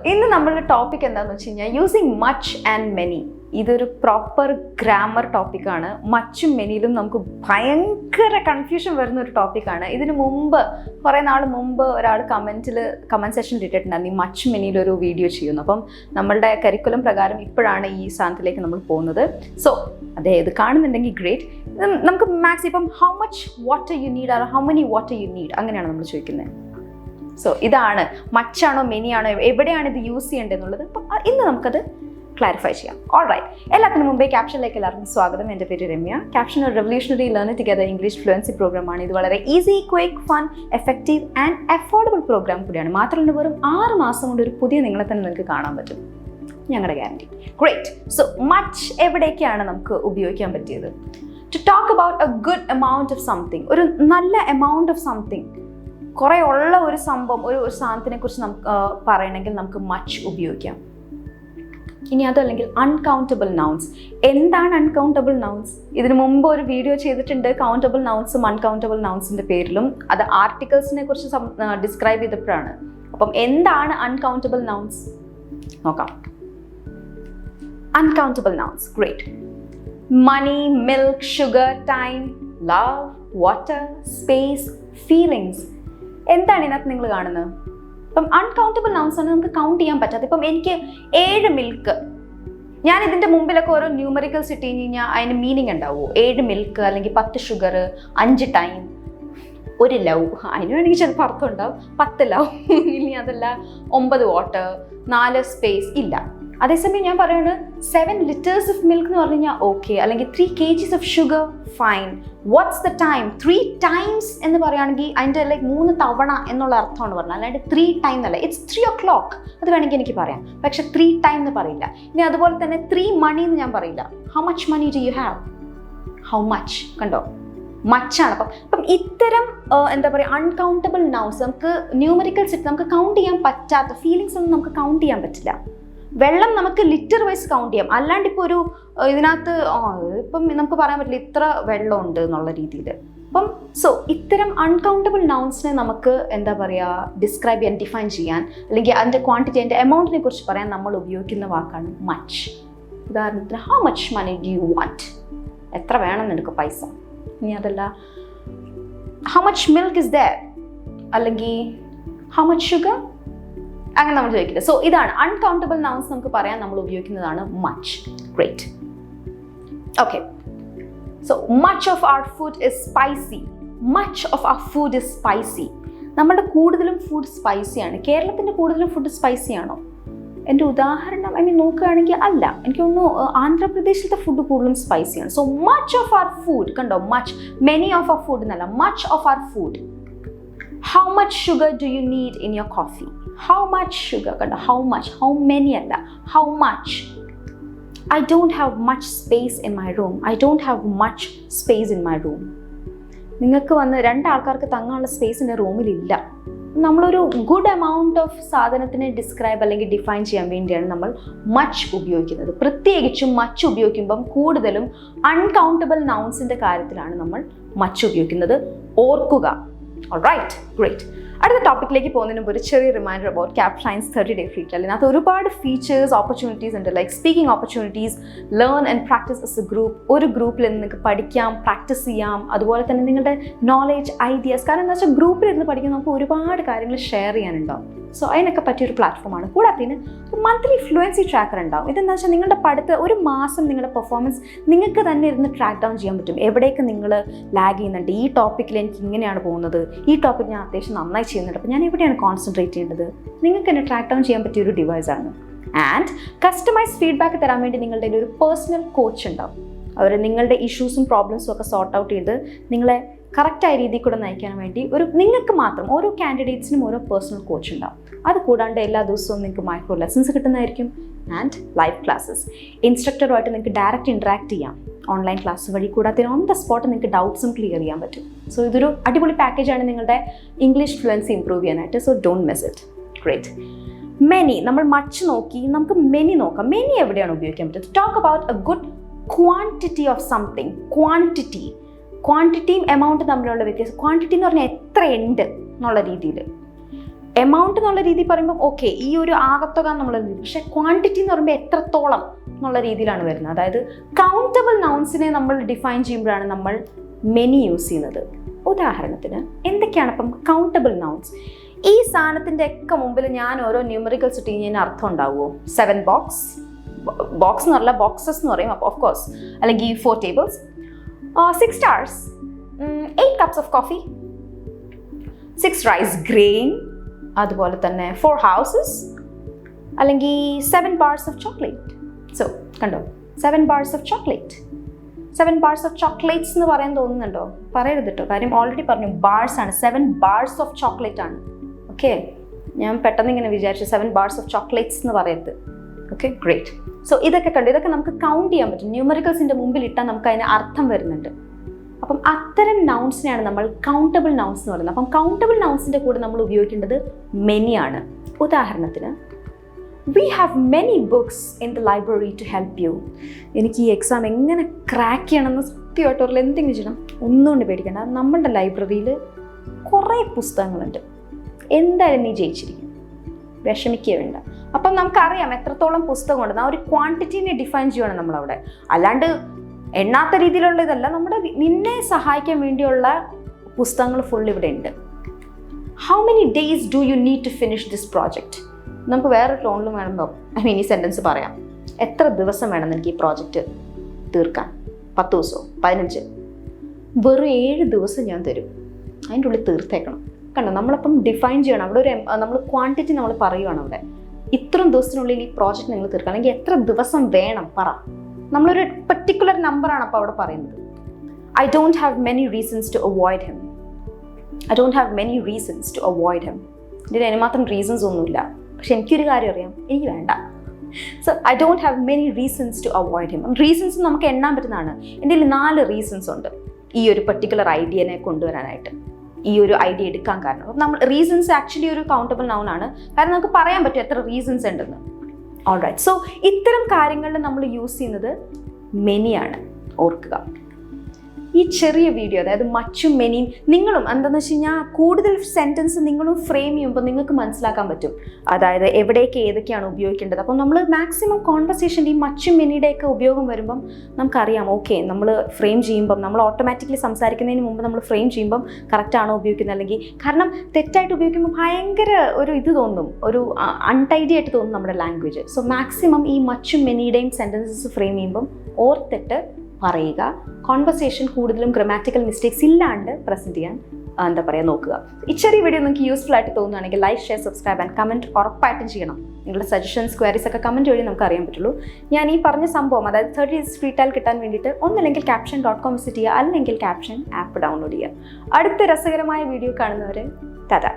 ഇന്ന് നമ്മളുടെ ടോപ്പിക് എന്താണെന്ന് വെച്ച് കഴിഞ്ഞാൽ യൂസിങ് മച്ച് ആൻഡ് മെനി. ഇതൊരു പ്രോപ്പർ ഗ്രാമർ ടോപ്പിക്കാണ്. മച്ചും മെനിയിലും നമുക്ക് ഭയങ്കര കൺഫ്യൂഷൻ വരുന്ന ഒരു ടോപ്പിക്കാണ്. ഇതിനു മുമ്പ് കുറേ നാൾ മുമ്പ് ഒരാൾ കമൻറ്റ് സെക്ഷനിൽ ഇട്ടിട്ടുണ്ടായിരുന്നു ഈ മച്ചും മെനിയിലൊരു വീഡിയോ ചെയ്യുന്നു. അപ്പം നമ്മളുടെ കരിക്കുലം പ്രകാരം ഇപ്പോഴാണ് ഈ സ്ഥാനത്തിലേക്ക് നമ്മൾ പോകുന്നത്. സോ അതെ, ഇത് കാണുന്നുണ്ടെങ്കിൽ ഗ്രേറ്റ്. നമുക്ക് മാക്സ് ഇപ്പം how much water you need are how many water you need അങ്ങനെയാണ് നമ്മൾ ചോദിക്കുന്നത്. സോ ഇതാണ് മച്ചാണോ മെനിയാണോ എവിടെയാണ് ഇത് യൂസ് ചെയ്യേണ്ടതെന്നുള്ളത്. അപ്പം ഇന്ന് നമുക്കത് ക്ലാരിഫൈ ചെയ്യാം. ഓൾറൈറ്റ്, എല്ലാത്തിനും മുമ്പേ ക്യാപ്ഷനിലേക്ക് എല്ലാവർക്കും സ്വാഗതം. എൻ്റെ പേര് രമ്യ. ക്യാപ്ഷൻ ഒരു revolutionary learn together English fluency പ്രോഗ്രാമാണ്. ഇത് വളരെ easy, quick, fun, effective and affordable programme കൂടിയാണ്. മാത്രമല്ല വെറും 6 മാസം കൊണ്ട് ഒരു പുതിയ നിങ്ങളെ തന്നെ നിങ്ങൾക്ക് കാണാൻ പറ്റും, ഞങ്ങളുടെ ഗ്യാരണ്ടി. ഗ്രേറ്റ്. സോ മച്ച് എവിടേക്കാണ് നമുക്ക് ഉപയോഗിക്കാൻ പറ്റിയത്? To talk about a good amount of something, ഒരു നല്ല എമൗണ്ട് ഓഫ് സംതിങ്, കുറേ ഉള്ള ഒരു സംഭവം, ഒരു സാധനത്തിനെ കുറിച്ച് നമുക്ക് പറയണമെങ്കിൽ നമുക്ക് മച്ച് ഉപയോഗിക്കാം. ഇനി അതല്ലെങ്കിൽ അൺകൗണ്ടബിൾ നൗൺസ്. എന്താണ് അൺകൗണ്ടബിൾ നൗൺസ്? ഇതിനു മുമ്പ് ഒരു വീഡിയോ ചെയ്തിട്ടുണ്ട് കൗണ്ടബിൾ നൗൺസും അൺകൗണ്ടബിൾ നൗൺസിൻ്റെ പേരിലും. അത് ആർട്ടിക്കിൾസിനെ കുറിച്ച് ഡിസ്ക്രൈബ് ചെയ്തപ്പോഴാണ്. അപ്പം എന്താണ് അൺകൗണ്ടബിൾ നൗൺസ് നോക്കാം. Uncountable nouns, great. Money, milk, sugar, time, love, water, space, feelings. എന്താണ് ഇതിനകത്ത് നിങ്ങൾ കാണുന്നത്? ഇപ്പം അൺകൗണ്ടബിൾ നൗൺസ് ആണ്, നമുക്ക് കൗണ്ട് ചെയ്യാൻ പറ്റാത്ത. ഇപ്പം എനിക്ക് 7 മിൽക്ക്, ഞാൻ ഇതിൻ്റെ മുമ്പിലൊക്കെ ഓരോ ന്യൂമറിക്കൽസ് ഇട്ട് കഴിഞ്ഞാൽ അതിന് മീനിങ് ഉണ്ടാവുമോ? 7 മിൽക്ക്, അല്ലെങ്കിൽ 10 ഷുഗർ, 5 ടൈം, 1 ലവ്, അതിന് വേണമെങ്കിൽ ചിലപ്പോൾ അർത്ഥം ഉണ്ടാവും. 10 ലവ്, ഇനി അതല്ല 9 വാട്ടർ, 4 സ്പേസ്, ഇല്ല. അതേസമയം ഞാൻ പറയുന്നത് 7 ലിറ്റേഴ്സ് ഓഫ് മിൽക്ക് എന്ന് പറഞ്ഞു കഴിഞ്ഞാൽ ഓക്കെ, അല്ലെങ്കിൽ 3 kgs of sugar, fine. What's the time? 3 times എന്ന് പറയുകയാണെങ്കിൽ അതിൻ്റെ 3 തവണ എന്നുള്ള അർത്ഥമാണ് പറഞ്ഞത്, അല്ലാണ്ട് 3 ടൈം എന്നല്ല. ഇറ്റ്സ് 3 o'clock, അത് വേണമെങ്കിൽ എനിക്ക് പറയാം. പക്ഷെ 3 ടൈം എന്ന് പറയില്ല. ഇനി അതുപോലെ തന്നെ 3 മണി എന്ന് ഞാൻ പറയില്ല. How much money do you have? How much, കണ്ടോ? മച്ചാണ്. അപ്പം ഇത്തരം എന്താ പറയുക, അൺകൗണ്ടബിൾ നൗൺസ്, നമുക്ക് ന്യൂമറിക്കൽസ് ഇട്ട് നമുക്ക് കൗണ്ട് ചെയ്യാൻ പറ്റാത്ത ഫീലിങ്സ് ഒന്നും നമുക്ക് കൗണ്ട് ചെയ്യാൻ പറ്റില്ല. വെള്ളം നമുക്ക് ലിറ്റർ വൈസ് കൗണ്ട് ചെയ്യാം, അല്ലാണ്ട് ഇപ്പോൾ ഒരു ഇതിനകത്ത് ഇപ്പം നമുക്ക് പറയാൻ പറ്റില്ല ഇത്ര വെള്ളമുണ്ട് എന്നുള്ള രീതിയിൽ. അപ്പം സോ ഇത്തരം അൺകൗണ്ടബിൾ നൗൺസിനെ നമുക്ക് എന്താ പറയുക, ഡിസ്ക്രൈബ് ചെയ്യാൻ, ഡിഫൈൻ ചെയ്യാൻ, അല്ലെങ്കിൽ അതിൻ്റെ ക്വാണ്ടിറ്റി, അതിൻ്റെ എമൗണ്ടിനെ കുറിച്ച് പറയാൻ നമ്മൾ ഉപയോഗിക്കുന്ന വാക്കാണ് മച്ച്. ഉദാഹരണത്തിന് how much money do you want? എത്ര വേണം നിനക്ക് പൈസ? ഇനി അതല്ല how much milk is there, അല്ലെങ്കിൽ ഹൗ മച്ച് ഷുഗർ, അങ്ങനെ നമ്മൾ ചോദിക്കില്ല. സോ ഇതാണ് അൺകൗണ്ടബിൾ നൗൺസ് നമുക്ക് പറയാൻ നമ്മൾ ഉപയോഗിക്കുന്നതാണ് much. Great. Okay, so much of our food is spicy. Much of our food is spicy. നമ്മുടെ കൂടുതലും ഫുഡ് സ്പൈസിയാണ്. കേരളത്തിൻ്റെ കൂടുതലും ഫുഡ് സ്പൈസിയാണോ? എൻ്റെ ഉദാഹരണം നോക്കുകയാണെങ്കിൽ അല്ല. എനിക്ക് തോന്നുന്നു ആന്ധ്രാപ്രദേശിലത്തെ ഫുഡ് കൂടുതലും സ്പൈസിയാണ്. So much of our food, കണ്ടോ, much, many of our food എന്നല്ല, much of our food. How much sugar do you need in your coffee? How much sugar? കണ്ടോ, how much, how many അല്ല, how much. I don't have much space in my room. I don't have much space in my room. നിങ്ങൾക്ക് വന്ന് 2 ആൾക്കാർക്ക് തങ്ങാനുള്ള space എൻ്റെ റൂമിലില്ല. നമ്മളൊരു good amount of സാധനത്തിനെ describe അല്ലെങ്കിൽ define ചെയ്യാൻ വേണ്ടിയാണ് നമ്മൾ മച്ച് ഉപയോഗിക്കുന്നത്. പ്രത്യേകിച്ചും മച്ച് ഉപയോഗിക്കുമ്പം കൂടുതലും അൺകൗണ്ടബിൾ നൗൺസിൻ്റെ കാര്യത്തിലാണ് നമ്മൾ മച്ച് ഉപയോഗിക്കുന്നത്, ഓർക്കുക. Alright, great. അടുത്ത ടോപ്പിക്കിലേക്ക് പോകുന്നതിന് മുമ്പ് ഒരു ചെറിയ reminder about Capshine's 30-day free trial. ഇതിനകത്ത് ഒരുപാട് ഫീച്ചേഴ്സ്, ഓപ്പർച്യൂണിറ്റീസ് ഉണ്ട്. Like speaking opportunities, learn and practice as A group. ഒരു ഗ്രൂപ്പിൽ നിങ്ങൾക്ക് പഠിക്കാം, പ്രാക്ടീസ് ചെയ്യാം. അതുപോലെ തന്നെ നിങ്ങളുടെ നോളേജ്, ഐഡിയാസ്, കാരണം എന്താ വെച്ചാൽ ഗ്രൂപ്പിലിരുന്ന് പഠിക്കാൻ നമുക്ക് ഒരുപാട് കാര്യങ്ങൾ ഷെയർ ചെയ്യാനുണ്ടാവും. സോ അതിനൊക്കെ പറ്റിയൊരു പ്ലാറ്റ്ഫോമാണ്. കൂടാതെ ഒരു മന്ത്ലി ഫ്ലുവൻസി ട്രാക്കർ ഉണ്ടാവും. ഇതെന്താ വെച്ചാൽ നിങ്ങളുടെ ഒരു മാസം നിങ്ങളുടെ പെർഫോമൻസ് നിങ്ങൾക്ക് തന്നെ ഇരുന്ന് ട്രാക്ക് ഡൗൺ ചെയ്യാൻ പറ്റും. എവിടേക്ക് നിങ്ങൾ ലാഗ് ചെയ്യുന്നുണ്ട്, ഈ ടോപ്പിക്കിൽ എനിക്ക് ഇങ്ങനെയാണ് പോകുന്നത്, ഈ ടോപ്പിക് ഞാൻ അത്യാവശ്യം നന്നായി ചെയ്യുന്നുണ്ട്, അപ്പോൾ ഞാൻ എവിടെയാണ് കോൺസെൻട്രേറ്റ് ചെയ്യേണ്ടത്, നിങ്ങൾക്ക് തന്നെ ട്രാക്ക് ഡൗൺ ചെയ്യാൻ പറ്റിയൊരു ഡിവൈസാണ്. ആൻഡ് കസ്റ്റമൈസ് ഫീഡ്ബാക്ക് തരാൻ വേണ്ടി നിങ്ങളുടെ ഒരു പേഴ്സണൽ കോച്ച് ഉണ്ടാവും. അവർ നിങ്ങളുടെ ഇഷ്യൂസും പ്രോബ്ലംസും ഒക്കെ സോർട്ട് ഔട്ട് ചെയ്ത് നിങ്ങളെ കറക്റ്റായ രീതിയിൽ കൂടെ നയിക്കാൻ വേണ്ടി നിങ്ങൾക്ക് മാത്രം, ഓരോ കാൻഡിഡേറ്റ്സിനും ഓരോ പേഴ്സണൽ കോച്ച് ഉണ്ടാവും. അത് കൂടാണ്ട് എല്ലാ ദിവസവും നിങ്ങൾക്ക് മൈക്രോ ലെസൺസ് കിട്ടുന്നതായിരിക്കും. ആൻഡ് ലൈവ് ക്ലാസ്സസ്, ഇൻസ്ട്രക്ടറുമായിട്ട് നിങ്ങൾക്ക് ഡയറക്റ്റ് ഇൻട്രാക്ട് ചെയ്യാം ഓൺലൈൻ ക്ലാസ് വഴി. കൂടാതെ ഓൺ ദ സ്പോട്ട് നിങ്ങൾക്ക് ഡൗട്ട്സും ക്ലിയർ ചെയ്യാൻ പറ്റും. സോ ഇതൊരു അടിപൊളി പാക്കേജാണ് നിങ്ങളുടെ ഇംഗ്ലീഷ് ഫ്ലുവൻസി ഇംപ്രൂവ് ചെയ്യാനായിട്ട്. So don't miss it. Great. Many, നമ്മൾ മച്ച് നോക്കി, നമുക്ക് മെനി നോക്കാം. മെനി എവിടെയാണ് ഉപയോഗിക്കാൻ പറ്റുന്നത്? Talk about a good quantity of something. ക്വാണ്ടിറ്റിയും എമൗണ്ടും തമ്മിലുള്ള വ്യത്യാസം. ക്വാണ്ടിറ്റി എന്ന് പറഞ്ഞാൽ എത്ര ഉണ്ട് എന്നുള്ള രീതിയിൽ. എമൗണ്ട് എന്നുള്ള രീതി പറയുമ്പോൾ ഓക്കെ, ഈ ഒരു ആകത്തുക എന്നുള്ള രീതി. പക്ഷേ ക്വാണ്ടിറ്റി എന്ന് പറയുമ്പോൾ എത്രത്തോളം എന്നുള്ള രീതിയിലാണ് വരുന്നത്. അതായത് കൗണ്ടബിൾ നൗൺസിനെ നമ്മൾ ഡിഫൈൻ ചെയ്യുമ്പോഴാണ് നമ്മൾ മെനി യൂസ് ചെയ്യുന്നത്. ഉദാഹരണത്തിന് എന്തൊക്കെയാണ് അപ്പം കൗണ്ടബിൾ നൗൺസ്? ഈ സാധനത്തിൻ്റെ ഒക്കെ മുമ്പിൽ ഞാൻ ഓരോ ന്യൂമറിക്കൽസ് ഇട്ട് കഴിഞ്ഞാൽ അർത്ഥം ഉണ്ടാവുമോ? 7 ബോക്സ് എന്ന് പറഞ്ഞാൽ ബോക്സസ് എന്ന് പറയും, ഓഫ് കോഴ്സ്. അല്ലെങ്കിൽ 4 tables, 6 stars, 8 cups of coffee, 6 rice grain, അതുപോലെ തന്നെ 4 houses, അല്ലെങ്കിൽ 7 bars of chocolate. സോ കണ്ടോ, 7 bars of chocolate. 7 bars of chocolates എന്ന് പറയാൻ തോന്നുന്നുണ്ടോ? പറയരുത് കേട്ടോ, കാര്യം ഓൾറെഡി പറഞ്ഞു ബാർസ് ആണ്. 7 bars of chocolate ആണ്. ഓക്കെ, ഞാൻ പെട്ടെന്ന് ഇങ്ങനെ വിചാരിച്ചു 7 bars of chocolates എന്ന് പറയരുത്. Okay, great. സോ ഇതൊക്കെ കണ്ടു, ഇതൊക്കെ നമുക്ക് കൗണ്ട് ചെയ്യാൻ പറ്റും. ന്യൂമറിക്കൽസിൻ്റെ മുമ്പിൽ ഇട്ടാൽ നമുക്ക് അതിന് അർത്ഥം വരുന്നുണ്ട്. അപ്പം അത്തരം നൗൺസിനെയാണ് നമ്മൾ കൗണ്ടബിൾ നൗൺസ് എന്ന് പറയുന്നത്. അപ്പം കൗണ്ടബിൾ നൗൺസിൻ്റെ കൂടെ നമ്മൾ ഉപയോഗിക്കേണ്ടത് മെനി ആണ്. ഉദാഹരണത്തിന് We have many books in the library to help you. എനിക്ക് ഈ എക്സാം എങ്ങനെ ക്രാക്ക് ചെയ്യണമെന്ന് സത്യമായിട്ടുള്ള എന്തെങ്കിലും ചെയ്യണം, ഒന്നുകൊണ്ട് പേടിക്കേണ്ട. നമ്മളുടെ ലൈബ്രറിയിൽ കുറേ പുസ്തകങ്ങളുണ്ട്. എന്തായാലും നീ ജയിച്ചിരിക്കും, വിഷമിക്കുക വേണ്ട. അപ്പം നമുക്കറിയാം എത്രത്തോളം പുസ്തകമുണ്ട്. ആ ഒരു ക്വാണ്ടിറ്റീനെ ഡിഫൈൻ ചെയ്യുകയാണ് നമ്മളവിടെ. അല്ലാണ്ട് എണ്ണാത്ത രീതിയിലുള്ള ഇതല്ല, നിന്നെ സഹായിക്കാൻ വേണ്ടിയുള്ള പുസ്തകങ്ങൾ ഫുൾ ഇവിടെ ഉണ്ട്. How many days do you need to finish this project? നമുക്ക് വേറൊരു ടോണിലും വേണമെന്നോ ഈ സെൻറ്റൻസ് പറയാം. എത്ര ദിവസം വേണം എനിക്ക് ഈ പ്രോജക്റ്റ് തീർക്കാൻ? 10 ദിവസമോ 15? വെറും 7 ദിവസം ഞാൻ തരും, അതിൻ്റെ ഉള്ളിൽ തീർത്തേക്കണം. കണ്ടോ, നമ്മളിപ്പം ഡിഫൈൻ ചെയ്യണം. അവിടെ ഒരു നമ്മൾ ക്വാണ്ടിറ്റി നമ്മൾ പറയുകയാണ് അവിടെ. ഇത്രയും ദിവസത്തിനുള്ളിൽ ഈ പ്രോജക്റ്റ് നിങ്ങൾ തീർക്കണം, അല്ലെങ്കിൽ എത്ര ദിവസം വേണം പറ. നമ്മളൊരു പെർട്ടിക്കുലർ നമ്പറാണ് അപ്പോൾ അവിടെ പറയുന്നത്. I don't have many reasons to avoid him. I don't have many reasons to avoid him. ഇതിന് അതിന് മാത്രം റീസൺസ് ഒന്നുമില്ല. പക്ഷെ എനിക്കൊരു കാര്യം അറിയാം, എനിക്ക് വേണ്ട. So I don't have many reasons to avoid him. Reasons നമുക്ക് എണ്ണാൻ പറ്റുന്നതാണ്. എൻ്റെ 4 റീസൺസ് ഉണ്ട് ഈ ഒരു പെർട്ടിക്കുലർ ഐഡിയനെ കൊണ്ടുവരാനായിട്ട്, ഈ ഒരു ഐഡിയ എടുക്കാൻ കാരണം. അപ്പം നമ്മൾ റീസൺസ് ആക്ച്വലി ഒരു കൗണ്ടബിൾ നൗൺ ആണ്, കാരണം നമുക്ക് പറയാൻ പറ്റും എത്ര റീസൺസ് ഉണ്ടെന്ന്. ഓൾറൈറ്റ്, സോ ഇത്തരം കാര്യങ്ങളിൽ നമ്മൾ യൂസ് ചെയ്യുന്നത് മെനിയാണ്, ഓർക്കുക. ഈ ചെറിയ വീഡിയോ, അതായത് മച്ചും മെനിയും, നിങ്ങളും എന്താണെന്ന് വെച്ച് കഴിഞ്ഞാൽ കൂടുതൽ സെൻറ്റൻസ് നിങ്ങളും ഫ്രെയിം ചെയ്യുമ്പോൾ നിങ്ങൾക്ക് മനസ്സിലാക്കാൻ പറ്റും, അതായത് എവിടേക്ക് ഏതൊക്കെയാണ് ഉപയോഗിക്കേണ്ടത്. അപ്പം നമ്മൾ മാക്സിമം കോൺവെർസേഷൻ്റെ ഈ മച്ചും മെനിയുടെയൊക്കെ ഉപയോഗം വരുമ്പം നമുക്കറിയാം, ഓക്കെ, നമ്മൾ ഫ്രെയിം ചെയ്യുമ്പം നമ്മൾ ഓട്ടോമാറ്റിക്കലി സംസാരിക്കുന്നതിന് മുമ്പ് നമ്മൾ ഫ്രെയിം ചെയ്യുമ്പം കറക്റ്റാണോ ഉപയോഗിക്കുന്നത്, അല്ലെങ്കിൽ കാരണം തെറ്റായിട്ട് ഉപയോഗിക്കുമ്പോൾ ഭയങ്കര ഒരു ഇത് തോന്നും, ഒരു അൺടൈഡി ആയിട്ട് തോന്നും നമ്മുടെ ലാംഗ്വേജ്. സോ മാക്സിമം ഈ മച്ചും മെനിയുടെയും സെൻറ്റൻസസ് ഫ്രെയിം ചെയ്യുമ്പം ഓർത്തിട്ട് പറയുക. കോൺവെർസേഷൻ കൂടുതലും ഗ്രാമാറ്റിക്കൽ മിസ്റ്റേക്സ് ഇല്ലാണ്ട് പ്രസൻറ്റ് ചെയ്യാൻ നോക്കുക. ഈ ചെറിയ വീഡിയോ നിങ്ങൾക്ക് യൂസ്ഫുൾ ആയിട്ട് തോന്നുകയാണെങ്കിൽ like, share, subscribe and comment ഉറപ്പായിട്ടും ചെയ്യണം. നിങ്ങളുടെ സജഷൻസ്, ക്വയറീസ് ഒക്കെ കമൻറ്റ് വഴി നമുക്ക് അറിയാൻ പറ്റുള്ളൂ. ഞാൻ ഈ പറഞ്ഞ സംഭവം, അതായത് 30 days ഫ്രീ ട്രയൽ കിട്ടാൻ വേണ്ടിയിട്ട് ഒന്നല്ലെങ്കിൽ capshine.com വിസിറ്റ് ചെയ്യുക, അല്ലെങ്കിൽ Capshine ആപ്പ് ഡൗൺലോഡ് ചെയ്യുക. അടുത്ത രസകരമായ വീഡിയോ കാണുന്നവരെ ടാറ്റാ.